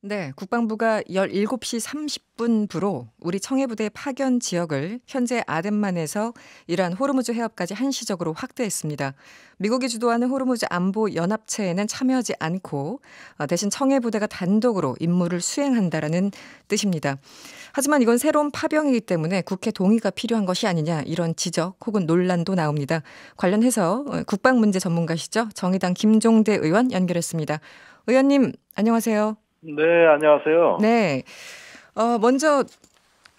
네, 국방부가 17시 30분부로 우리 청해부대 파견 지역을 현재 아덴만에서 이란 호르무즈 해협까지 한시적으로 확대했습니다. 미국이 주도하는 호르무즈 안보 연합체에는 참여하지 않고 대신 청해부대가 단독으로 임무를 수행한다라는 뜻입니다. 하지만 이건 새로운 파병이기 때문에 국회 동의가 필요한 것이 아니냐 이런 지적 혹은 논란도 나옵니다. 관련해서 국방문제 전문가시죠? 정의당 김종대 의원 연결했습니다. 의원님 안녕하세요. 네, 안녕하세요. 네. 먼저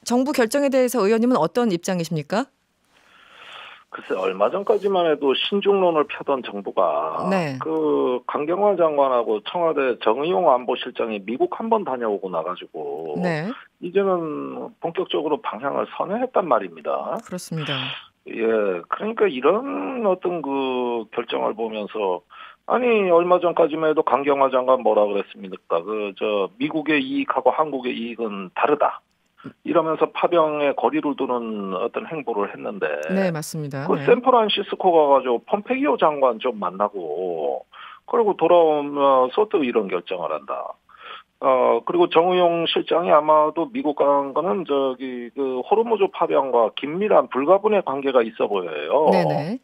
정부 결정에 대해서 의원님은 어떤 입장이십니까? 글쎄, 얼마 전까지만 해도 신중론을 펴던 정부가 네. 강경화 장관하고 청와대 정의용 안보실장이 미국 한번 다녀오고 나가지고 네. 이제는 본격적으로 방향을 선회했단 말입니다. 그렇습니다. 예, 그러니까 이런 어떤 결정을 보면서 아니 얼마 전까지만 해도 강경화 장관 뭐라 그랬습니까? 미국의 이익하고 한국의 이익은 다르다. 이러면서 파병에 거리를 두는 어떤 행보를 했는데 네, 맞습니다. 네. 샌프란시스코 가가지고 폼페이오 장관 좀 만나고 그리고 돌아오면서 또 이런 결정을 한다. 그리고 정의용 실장이 아마도 미국 간 거는 호르무즈 파병과 긴밀한 불가분의 관계가 있어 보여요. 네네.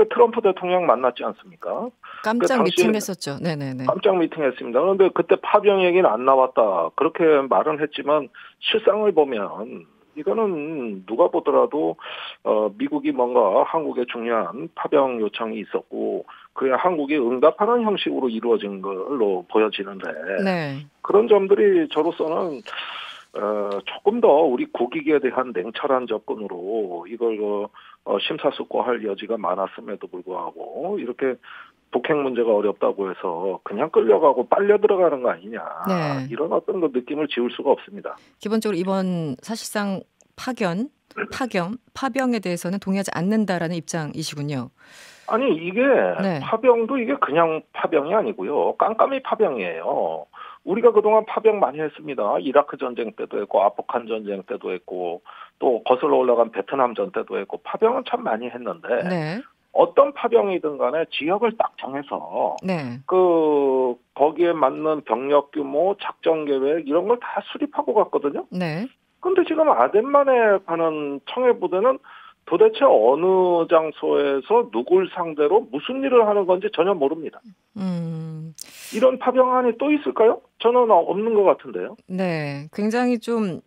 트럼프 대통령 만났지 않습니까? 깜짝 당시 미팅했었죠. 네네네. 깜짝 미팅했습니다. 그런데 그때 파병 얘기는 안 나왔다. 그렇게 말은 했지만 실상을 보면 이거는 누가 보더라도 미국이 뭔가 한국에 중요한 파병 요청이 있었고 그게 한국이 응답하는 형식으로 이루어진 걸로 보여지는데 네. 그런 점들이 저로서는 조금 더 우리 국익에 대한 냉철한 접근으로 이걸 심사숙고할 여지가 많았음에도 불구하고 이렇게 북핵 문제가 어렵다고 해서 그냥 끌려가고 빨려 들어가는 거 아니냐. 네. 이런 어떤 느낌을 지울 수가 없습니다. 기본적으로 이번 사실상 파병에 대해서는 동의하지 않는다라는 입장이시군요. 아니 이게 네. 파병도 이게 그냥 파병이 아니고요. 깜깜이 파병이에요. 우리가 그동안 파병 많이 했습니다. 이라크 전쟁 때도 했고 아프간 전쟁 때도 했고 또 거슬러 올라간 베트남 전 때도 했고 파병은 참 많이 했는데 네. 어떤 파병이든 간에 지역을 딱 정해서 네. 거기에 맞는 병력 규모, 작전 계획 이런 걸 다 수립하고 갔거든요. 네. 근데 지금 아덴만에 가는 청해부대는 도대체 어느 장소에서 누굴 상대로 무슨 일을 하는 건지 전혀 모릅니다. 이런 파병안이 또 있을까요? 저는 없는 것 같은데요. 네. 굉장히 좀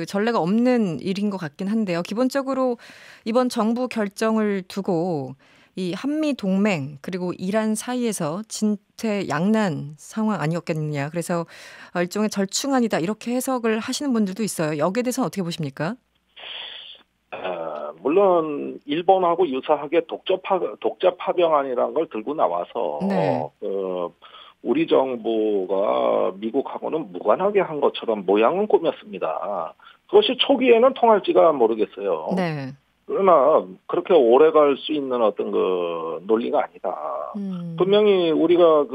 전례가 없는 일인 것 같긴 한데요. 기본적으로 이번 정부 결정을 두고 이 한미 동맹 그리고 이란 사이에서 진퇴양난 상황 아니었겠느냐. 그래서 일종의 절충안이다 이렇게 해석을 하시는 분들도 있어요. 여기에 대해서는 어떻게 보십니까? 물론 일본하고 유사하게 독자 파병안이라는 걸 들고 나와서 네. 우리 정부가 미국하고는 무관하게 한 것처럼 모양은 꾸몄습니다. 그것이 초기에는 통할지가 모르겠어요. 네. 그러나 그렇게 오래 갈 수 있는 어떤 논리가 아니다. 분명히 우리가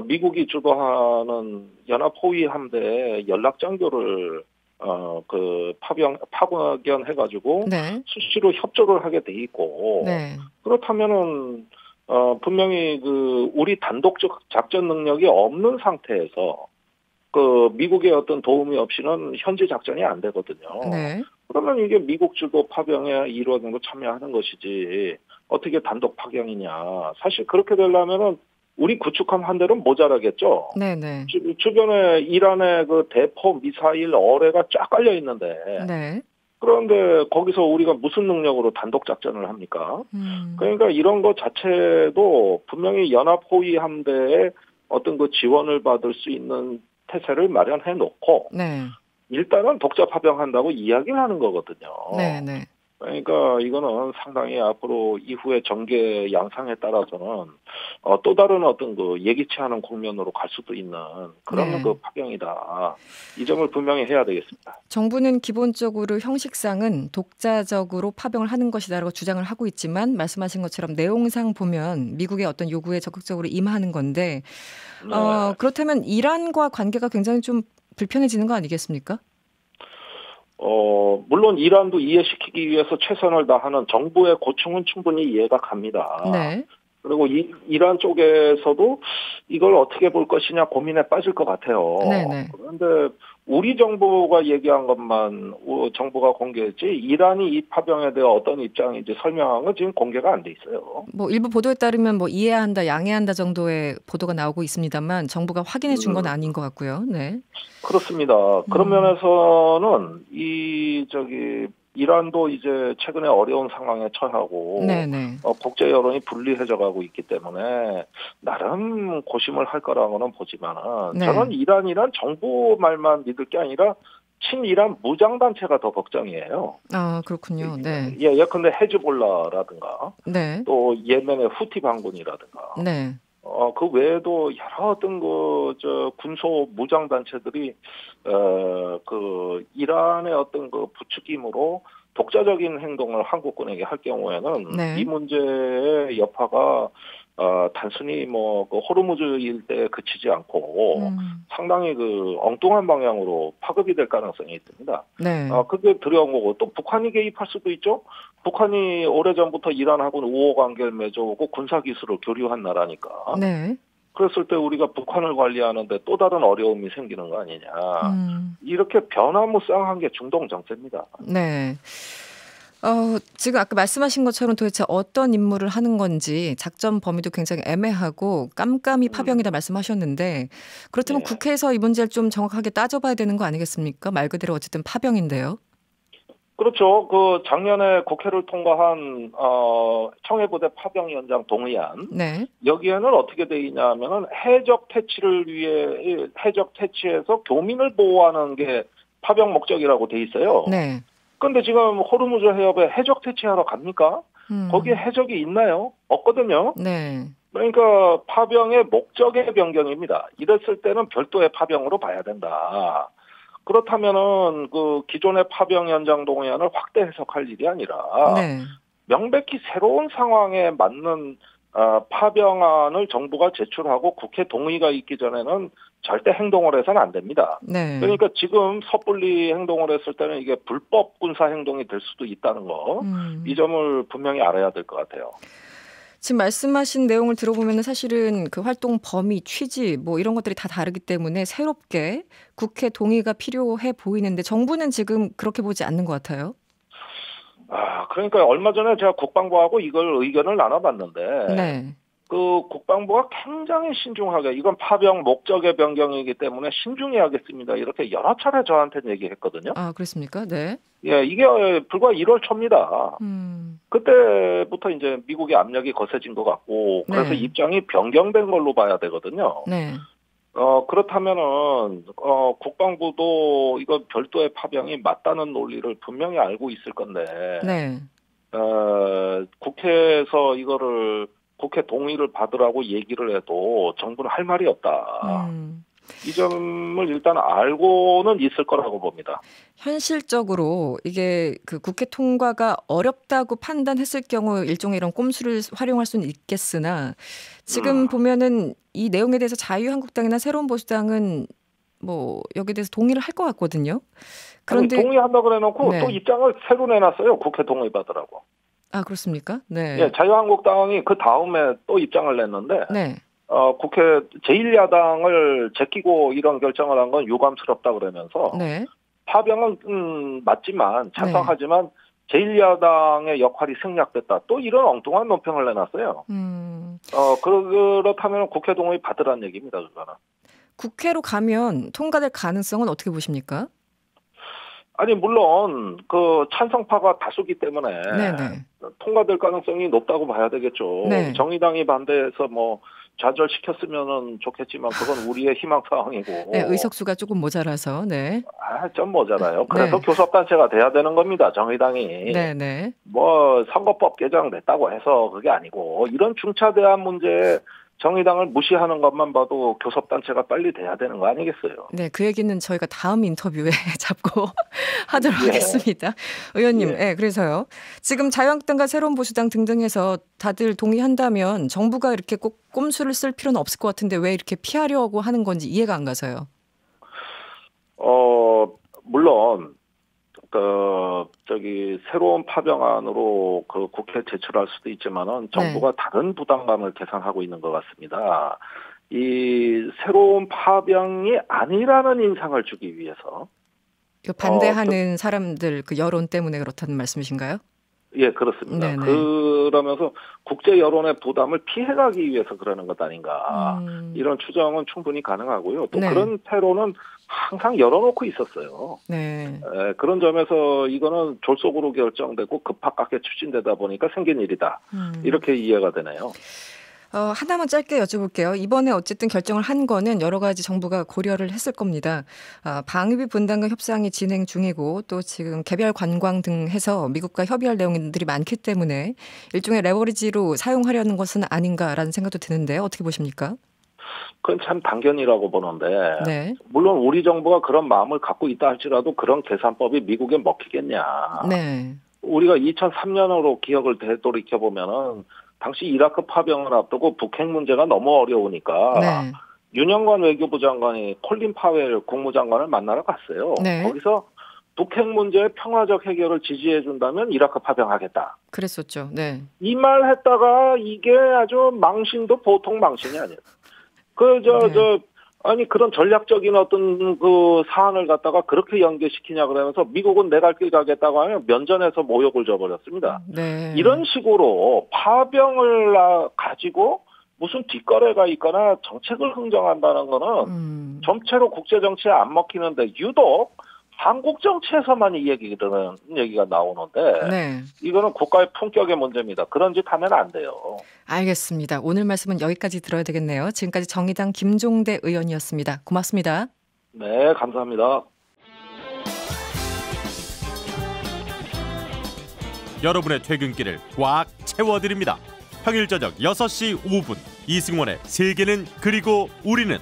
미국이 주도하는 연합 호위 함대에 연락 장교를 파견해가지고 네. 수시로 협조를 하게 돼 있고 네. 그렇다면은 분명히 우리 단독적 작전 능력이 없는 상태에서 미국의 어떤 도움이 없이는 현지 작전이 안 되거든요. 네. 그러면 이게 미국 주도 파병에 일원으로 참여하는 것이지 어떻게 단독 파견이냐. 사실 그렇게 되려면은 우리 구축함 한 대는 모자라겠죠. 네. 네. 주변에 이란의 대포 미사일 어뢰가 쫙 깔려 있는데 네. 그런데 거기서 우리가 무슨 능력으로 단독 작전을 합니까? 그러니까 이런 것 자체도 분명히 연합 호위 함대에 어떤 지원을 받을 수 있는 태세를 마련해 놓고 네. 일단은 독자 파병한다고 이야기를 하는 거거든요. 네. 네. 그러니까 이거는 상당히 앞으로 이후의 전개 양상에 따라서는 또 다른 어떤 예기치 않은 국면으로 갈 수도 있는 그런 네. 파병이다. 이 점을 분명히 해야 되겠습니다. 정부는 기본적으로 형식상은 독자적으로 파병을 하는 것이다라고 주장을 하고 있지만 말씀하신 것처럼 내용상 보면 미국의 어떤 요구에 적극적으로 임하는 건데 네. 그렇다면 이란과 관계가 굉장히 좀 불편해지는 거 아니겠습니까? 물론 이란도 이해시키기 위해서 최선을 다하는 정부의 고충은 충분히 이해가 갑니다. 네. 그리고 이란 쪽에서도 이걸 어떻게 볼 것이냐 고민에 빠질 것 같아요. 네네. 그런데 우리 정부가 얘기한 것만 정부가 공개했지 이란이 이 파병에 대해 어떤 입장인지 설명한 건 지금 공개가 안 돼 있어요. 뭐 일부 보도에 따르면 뭐 이해한다, 양해한다 정도의 보도가 나오고 있습니다만 정부가 확인해 준 건 아닌 것 같고요. 네. 그렇습니다. 그런 면에서는 이란도 이제 최근에 어려운 상황에 처하고 네네. 국제 여론이 불리해져 가고 있기 때문에 나름 고심을 할 거라고는 보지만은 네. 저는 이란이란 정부 말만 믿을 게 아니라 친이란 무장단체가 더 걱정이에요. 아, 그렇군요. 네. 예컨대 헤즈볼라라든가 네. 또 예멘의 후티 반군이라든가 네. 그 외에도 여러 어떤 군소 무장 단체들이 이란의 어떤 부추김으로 독자적인 행동을 한국군에게 할 경우에는 이 네. 문제의 여파가 단순히 호르무즈 일대에 그치지 않고 상당히 엉뚱한 방향으로 파급이 될 가능성이 있습니다. 네. 그게 두려운 거고 또 북한이 개입할 수도 있죠. 북한이 오래전부터 이란하고는 우호 관계를 맺어오고 군사 기술을 교류한 나라니까. 네. 그랬을 때 우리가 북한을 관리하는데 또 다른 어려움이 생기는 거 아니냐. 이렇게 변화무쌍한 게 중동 정세입니다. 네. 지금 아까 말씀하신 것처럼 도대체 어떤 임무를 하는 건지 작전 범위도 굉장히 애매하고 깜깜이 파병이다 말씀하셨는데 그렇다면 예. 국회에서 이 문제를 좀 정확하게 따져봐야 되는 거 아니겠습니까? 말 그대로 어쨌든 파병인데요. 그렇죠. 작년에 국회를 통과한 청해부대 파병위원장 동의안 네. 여기에는 어떻게 돼 있냐 하면은 해적 퇴치를 위해 해적 퇴치해서 교민을 보호하는 게 파병 목적이라고 돼 있어요. 네. 근데 지금 호르무즈 해협에 해적 퇴치하러 갑니까? 거기에 해적이 있나요? 없거든요. 네. 그러니까 파병의 목적의 변경입니다. 이랬을 때는 별도의 파병으로 봐야 된다. 그렇다면은 기존의 파병 연장 동의안을 확대 해석할 일이 아니라 네. 명백히 새로운 상황에 맞는 파병안을 정부가 제출하고 국회 동의가 있기 전에는 절대 행동을 해서는 안 됩니다. 네. 그러니까 지금 섣불리 행동을 했을 때는 이게 불법 군사 행동이 될 수도 있다는 거, 이 점을 분명히 알아야 될 것 같아요. 지금 말씀하신 내용을 들어보면 사실은 그 활동 범위, 취지 뭐 이런 것들이 다 다르기 때문에 새롭게 국회 동의가 필요해 보이는데 정부는 지금 그렇게 보지 않는 것 같아요. 그러니까 얼마 전에 제가 국방부하고 이걸 의견을 나눠봤는데, 네. 국방부가 굉장히 신중하게, 이건 파병 목적의 변경이기 때문에 신중해야겠습니다. 이렇게 여러 차례 저한테 얘기했거든요. 아, 그렇습니까? 네. 예, 이게 불과 1월 초입니다. 그때부터 이제 미국의 압력이 거세진 것 같고, 그래서 네. 입장이 변경된 걸로 봐야 되거든요. 네. 그렇다면은, 국방부도 이거 별도의 파병이 맞다는 논리를 분명히 알고 있을 건데, 네. 국회에서 국회 동의를 받으라고 얘기를 해도 정부는 할 말이 없다. 이 점을 일단 알고는 있을 거라고 봅니다. 현실적으로 이게 국회 통과가 어렵다고 판단했을 경우 일종의 이런 꼼수를 활용할 수는 있겠으나 지금 보면은 이 내용에 대해서 자유한국당이나 새로운 보수당은 뭐 여기에 대해서 동의를 할 것 같거든요. 그런데 동의한다 그래놓고 네. 또 입장을 새로 내놨어요. 국회 동의 받으라고. 아, 그렇습니까? 네. 예, 자유한국당이 그 다음에 또 입장을 냈는데, 네. 국회 제1야당을 제끼고 이런 결정을 한 건 유감스럽다 그러면서, 네. 파병은 맞지만, 찬성하지만, 제1야당의 역할이 생략됐다. 또 이런 엉뚱한 논평을 내놨어요. 그렇다면 국회 동의 받으라는 얘기입니다, 그거는. 국회로 가면 통과될 가능성은 어떻게 보십니까? 아니, 물론, 찬성파가 다수기 때문에, 네네. 통과될 가능성이 높다고 봐야 되겠죠. 네. 정의당이 반대해서 좌절시켰으면은 좋겠지만, 그건 우리의 희망사항이고. 네, 의석수가 조금 모자라서, 네. 좀 모자라요. 그래서 네. 교섭단체가 돼야 되는 겁니다, 정의당이. 네네. 선거법 개정 냈다고 해서 그게 아니고, 이런 중차대한 문제에 정의당을 무시하는 것만 봐도 교섭단체가 빨리 돼야 되는 거 아니겠어요? 네, 그 얘기는 저희가 다음 인터뷰에 잡고 하도록 예. 하겠습니다. 의원님, 예. 네, 그래서요. 지금 자유한국당과 새로운 보수당 등등 해서 다들 동의한다면 정부가 이렇게 꼭 꼼수를 쓸 필요는 없을 것 같은데 왜 이렇게 피하려고 하는 건지 이해가 안 가서요. 물론, 새로운 파병안으로 그 국회에 제출할 수도 있지만은 정부가 다른 부담감을 계산하고 있는 것 같습니다. 이 새로운 파병이 아니라는 인상을 주기 위해서. 반대하는 사람들 그 여론 때문에 그렇다는 말씀이신가요? 예, 그렇습니다. 네네. 그러면서 국제 여론의 부담을 피해가기 위해서 그러는 것 아닌가. 이런 추정은 충분히 가능하고요. 또 그런 태로는 항상 열어놓고 있었어요. 네. 그런 점에서 이거는 졸속으로 결정되고 급박하게 추진되다 보니까 생긴 일이다. 이렇게 이해가 되네요. 하나만 짧게 여쭤볼게요. 이번에 어쨌든 결정을 한 거는 여러 가지 정부가 고려를 했을 겁니다. 방위비 분담금 협상이 진행 중이고 또 지금 개별 관광 등 해서 미국과 협의할 내용들이 많기 때문에 일종의 레버리지로 사용하려는 것은 아닌가라는 생각도 드는데요. 어떻게 보십니까? 그건 참 당연이라고 보는데 네. 물론 우리 정부가 그런 마음을 갖고 있다 할지라도 그런 계산법이 미국에 먹히겠냐. 네. 우리가 2003년으로 기억을 되돌이켜보면은 당시 이라크 파병을 앞두고 북핵 문제가 너무 어려우니까 윤영관 외교부 장관이 콜린 파웰 국무장관을 만나러 갔어요. 거기서 북핵 문제의 평화적 해결을 지지해 준다면 이라크 파병하겠다. 그랬었죠. 네. 이 말 했다가 이게 아주 망신도 보통 망신이 아니에요. 아니 그런 전략적인 어떤 그 사안을 갖다가 그렇게 연계시키냐 그러면서 미국은 내 갈 길 가겠다고 하면 면전에서 모욕을 줘버렸습니다. 이런 식으로 파병을 가지고 무슨 뒷거래가 있거나 정책을 흥정한다는 거는 전체로 국제 정치에 안 먹히는데 유독 한국 정치에서만 이 얘기가 나오는데 이거는 국가의 품격의 문제입니다. 그런 짓 하면 안 돼요. 알겠습니다. 오늘 말씀은 여기까지 들어야 되겠네요. 지금까지 정의당 김종대 의원이었습니다. 고맙습니다. 네, 감사합니다. 여러분의 퇴근길을 꽉 채워드립니다. 평일 저녁 6시 5분 이승원의 세계는 그리고 우리는